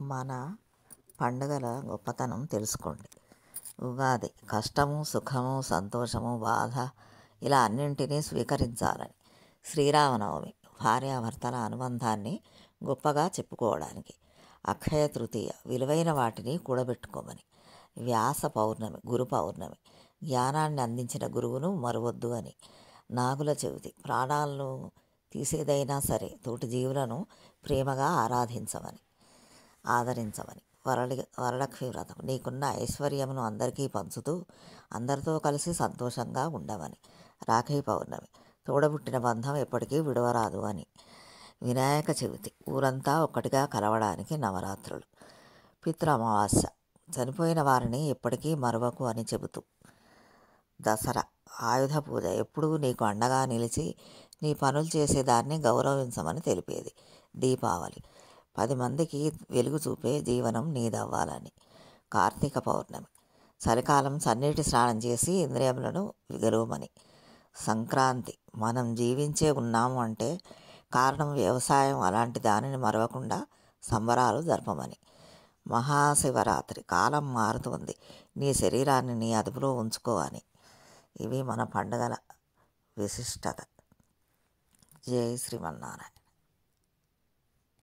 మన పండుగల గొప్పతనం తెలుసుకోండి. ఉగాది కష్టము, సుఖము, సంతోషము, బాధ ఇలా అన్నింటినీ స్వీకరించాలని. శ్రీరామనవమి భార్యాభర్తల అనుబంధాన్ని గొప్పగా చెప్పుకోవడానికి. అక్షయ తృతీయ విలువైన వాటిని కూడబెట్టుకోమని. వ్యాస పౌర్ణమి గురు పౌర్ణమి జ్ఞానాన్ని అందించిన గురువును మరువొద్దు అని. నాగుల చవితి ప్రాణాలను తీసేదైనా సరే తోటి జీవులను ప్రేమగా ఆదరించమని. వరలక్ష్మి వ్రతం నీకున్న ఐశ్వర్యమును అందరికీ పంచుతూ అందరితో కలిసి సంతోషంగా ఉండమని. రాఖీ పౌర్ణమి తోడబుట్టిన బంధం ఎప్పటికీ విడవరాదు అని. వినాయక చవితి ఊరంతా ఒక్కటిగా కలవడానికి నవరాత్రులు. పితృ అమావాస్య చనిపోయిన వారిని ఎప్పటికీ మరువకు అని చెబుతూ. దసరా ఆయుధ పూజ ఎప్పుడూ నీకు అండగా నిలిచి నీ పనులు చేసేదాన్ని గౌరవించమని తెలిపేది. దీపావళి 10 మందికి వెలుగు చూపే జీవనం నీదవ్వాలని. కార్తీక పౌర్ణమి చలికాలం చన్నీటి స్నానం చేసి ఇంద్రియములను విగరుమని. సంక్రాంతి మనం జీవించే ఉన్నాము అంటే కారణం వ్యవసాయం, అలాంటి దానిని మరవకుండా సంబరాలు జరపమని. మహాశివరాత్రి కాలం మారుతుంది, నీ శరీరాన్ని నీ అదుపులో ఉంచుకో అని. ఇవి మన పండుగల విశిష్టత. జై శ్రీమన్నారాయణ.